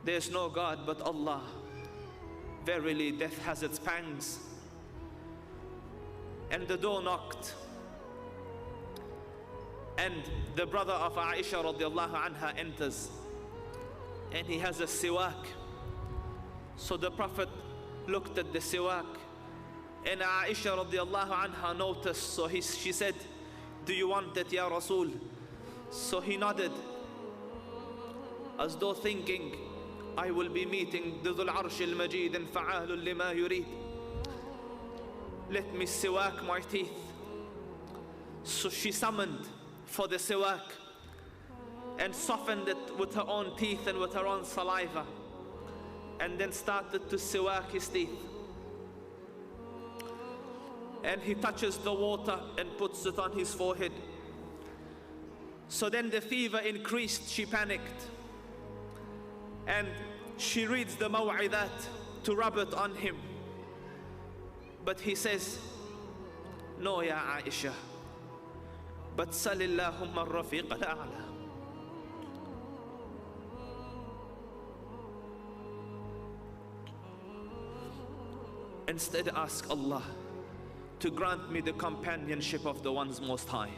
There's no God but Allah. Verily death has its pangs. And the door knocked. And the brother of Aisha radiallahu anha enters. And he has a siwak. So the Prophet looked at the siwak. And Aisha radiallahu anha noticed. So she said, do you want it, Ya Rasul? So he nodded, as though thinking, I will be meeting the Dhul Arsh al-Majid and fa'alul lima yurid. Let me siwak my teeth. So she summoned for the siwak and softened it with her own teeth and with her own saliva, and then started to siwak his teeth. And he touches the water and puts it on his forehead. So then the fever increased, she panicked. And she reads the maw'idat to rub it on him. But he says, no, Ya Aisha, but salillahumma ar-rafiq al-a'la. Instead, ask Allah to grant me the companionship of the ones most high.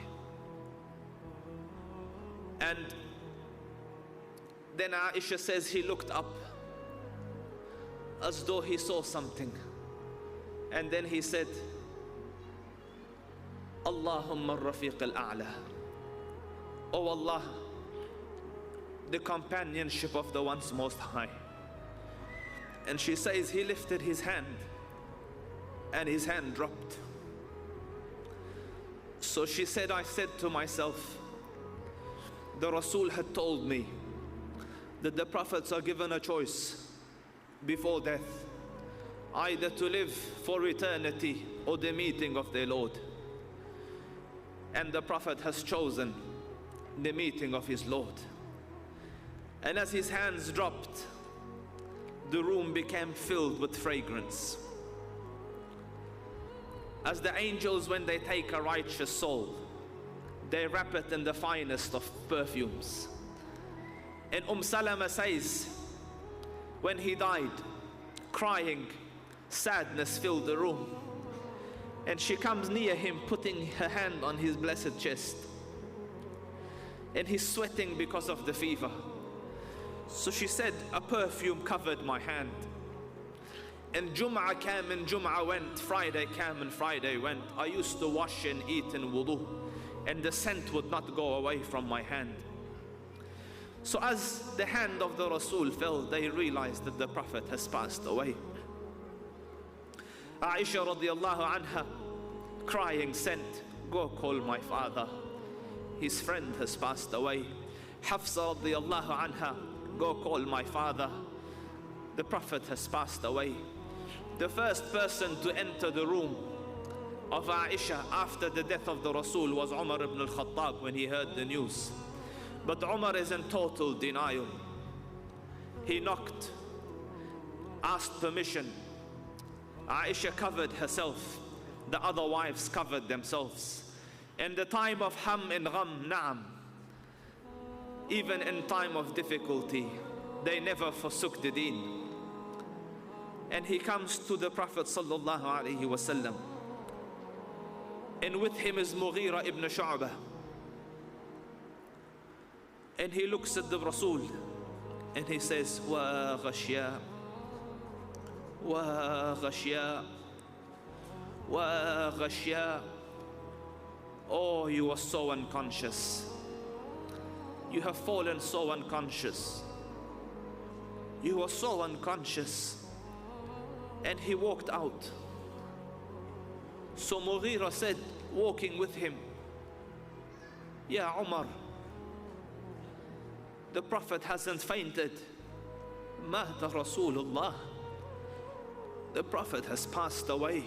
And then Aisha says he looked up as though he saw something. And then he said, Allahumma ar-rafiq al-a'la. Oh Allah, the companionship of the ones most high. And she says he lifted his hand and his hand dropped. So she said, I said to myself, the Rasul had told me that the prophets are given a choice before death, either to live for eternity or the meeting of their Lord. And the Prophet has chosen the meeting of his Lord. And as his hands dropped, the room became filled with fragrance. As the angels, when they take a righteous soul, they wrap it in the finest of perfumes. And Salama says, when he died, crying, sadness filled the room. And she comes near him, putting her hand on his blessed chest. And he's sweating because of the fever. So she said, a perfume covered my hand. And Jum'ah came and Jum'ah went, Friday came and Friday went. I used to wash and eat in wudu, and the scent would not go away from my hand. So as the hand of the Rasul fell, they realized that the Prophet has passed away. Aisha radiallahu anha, crying, sent, go call my father. His friend has passed away. Hafsa radiallahu anha, go call my father. The Prophet has passed away. The first person to enter the room of Aisha after the death of the Rasul was Umar ibn al-Khattab when he heard the news. But Umar is in total denial. He knocked, asked permission. Aisha covered herself. The other wives covered themselves. In the time of ham and gham, na'am, even in time of difficulty, they never forsook the deen. And he comes to the Prophet sallallahu alaihi wasallam, and with him is Mughira ibn Shu'bah. And he looks at the Rasul and he says, wa ghashya, wa ghashya, wa ghashya. Oh, you are so unconscious. You have fallen so unconscious. You are so unconscious. And he walked out. So Mughira said, walking with him, Ya Umar, the Prophet hasn't fainted. Mata Rasulullah. The Prophet has passed away.